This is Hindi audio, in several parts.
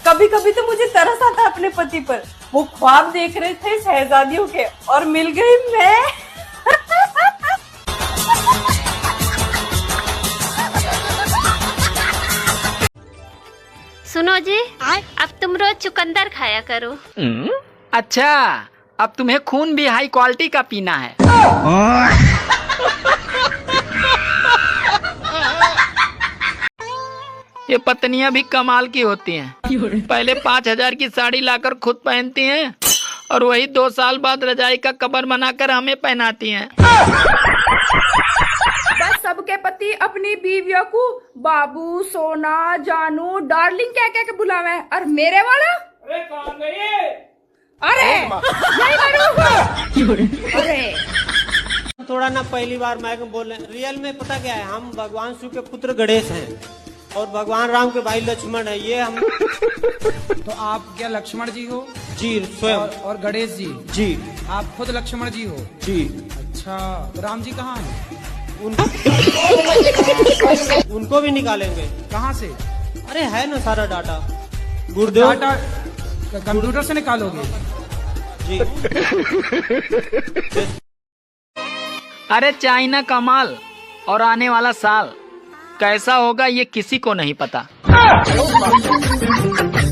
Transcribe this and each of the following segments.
कभी कभी तो मुझे तरस आता अपने पति पर। वो ख्वाब देख रहे थे शहजादियों के और मिल गई मैं। सुनो जी, अब तुम रोज चुकंदर खाया करो। अच्छा, अब तुम्हें खून भी हाई क्वालिटी का पीना है। ये पत्नियां भी कमाल की होती हैं। पहले 5,000 की साड़ी लाकर खुद पहनती हैं और वही 2 साल बाद रजाई का कवर बनाकर हमें पहनाती हैं। बस सबके पति अपनी बीवियों को बाबू, सोना, जानू, डार्लिंग कह कह के बुलावे, और मेरे वाला अरे कहाँ गए? अरे थोड़ा ना पहली बार मैं बोले, रियल में पता क्या है, हम भगवान शिव के पुत्र गणेश हैं और भगवान राम के भाई लक्ष्मण है। ये हम तो आप क्या लक्ष्मण जी हो? जी स्वयं। और गणेश जी? जी। आप खुद लक्ष्मण जी हो? जी। अच्छा, तो राम जी कहाँ हैं? उनको भी निकालेंगे। कहाँ से? अरे है ना सारा डाटा, गुरुदेव। डाटा कंप्यूटर से निकालोगे? जी। अरे चाइना का माल और आने वाला साल कैसा होगा ये किसी को नहीं पता।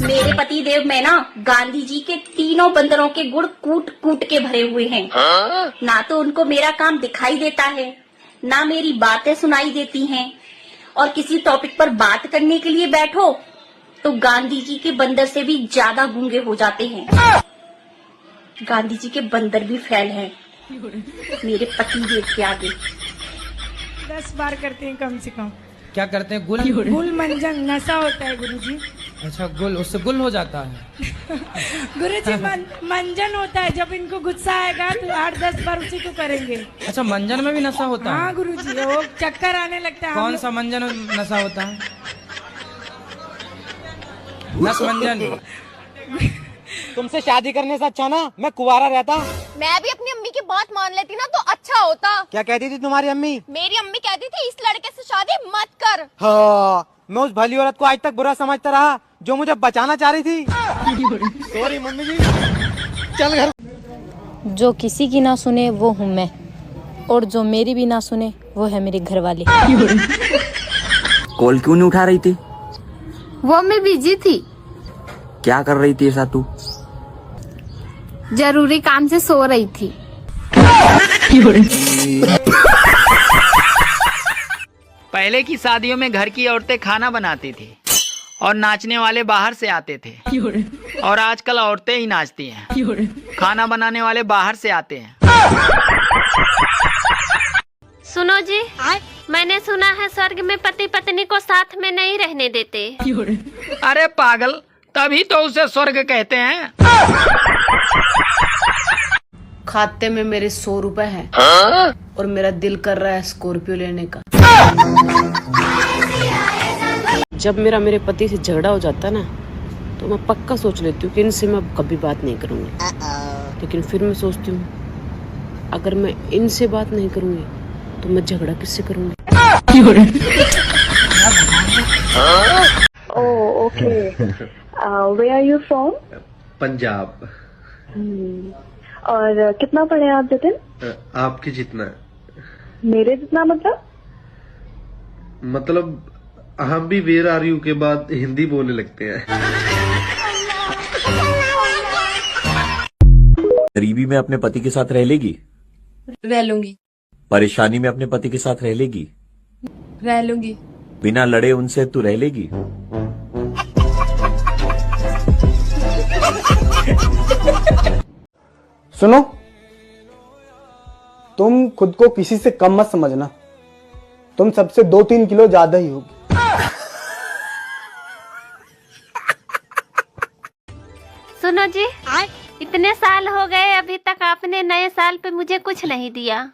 मेरे पति देव में ना गांधी जी के तीनों बंदरों के गुण कूट कूट के भरे हुए हैं। ना तो उनको मेरा काम दिखाई देता है, ना मेरी बातें सुनाई देती हैं, और किसी टॉपिक पर बात करने के लिए बैठो तो गांधी जी के बंदर से भी ज्यादा गूंगे हो जाते हैं। गांधी जी के बंदर भी फेल हैं मेरे पति देव के आगे। 10 बार करते हैं कम से कम। क्या करते हैं? गुल? गुल मंजन नशा होता है गुरुजी। अच्छा, गुल, उससे गुल हो जाता है। गुरुजी मंजन होता है, जब इनको गुस्सा आएगा तो 8-10 बार उसी को करेंगे। अच्छा, मंजन में भी नशा होता है? हाँ गुरुजी, वो चक्कर आने लगता है। कौन सा मंजन नशा होता है? नस मंजन। तुमसे शादी करने से अच्छा ना मैं कुंवारा रहता। मैं भी अपनी अम्मी की बात मान लेती ना तो अच्छा होता। क्या कहती थी तुम्हारी अम्मी? मेरी अम्मी कहती थी इस लड़के से शादी मत कर। हाँ, मैं उस भली औरत को आज तक बुरा समझता रहा जो मुझे बचाना चाह रही थी। सॉरी मम्मी जी, चल घर। जो किसी की ना सुने वो हूँ मैं, और जो मेरी भी ना सुने वो है मेरे घर वाले। कॉल क्यों नहीं उठा रही थी? वो मैं बिजी थी। क्या कर रही थी ऐसा तू? जरूरी काम से सो रही थी। पहले की शादियों में घर की औरतें खाना बनाती थी और नाचने वाले बाहर से आते थे, और आजकल औरतें ही नाचती हैं, खाना बनाने वाले बाहर से आते हैं। सुनो जी, मैंने सुना है स्वर्ग में पति पत्नी को साथ में नहीं रहने देते। अरे पागल, तभी तो उसे स्वर्ग कहते हैं। खाते में मेरे 100 रुपए है और मेरा दिल कर रहा है स्कॉर्पियो लेने का। जब मेरे पति से झगड़ा हो जाता ना तो मैं पक्का सोच लेती हूँ कि इनसे मैं कभी बात नहीं करूँगी। लेकिन फिर मैं सोचती हूँ अगर मैं इनसे बात नहीं करूँगी तो मैं झगड़ा किससे करूँगी। Oh, okay. Where are you from? Punjab. और कितना पढ़े आप जतिन? आपके जितना। मेरे जितना मतलब हम भी वेयर आर यू के बाद हिंदी बोलने लगते हैं। गरीबी में अपने पति के साथ रह लेगी? रह लूंगी। परेशानी में अपने पति के साथ रह लेगी? रह लूंगी। बिना लड़े उनसे तू रह लेगी? सुनो, तुम खुद को किसी से कम मत समझना। तुम सबसे 2-3 किलो ज्यादा ही होगी। सुनो जी, इतने साल हो गए अभी तक आपने नए साल पे मुझे कुछ नहीं दिया।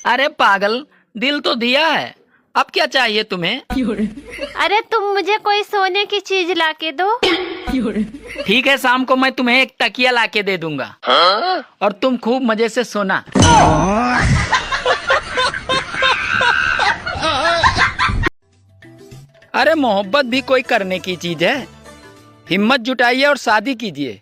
अरे पागल, दिल तो दिया है, अब क्या चाहिए तुम्हें? अरे तुम मुझे कोई सोने की चीज लाके दो। ठीक है, शाम को मैं तुम्हें एक तकिया लाके दे दूंगा और तुम खूब मजे से सोना। अरे मोहब्बत भी कोई करने की चीज है। हिम्मत जुटाइए और शादी कीजिए।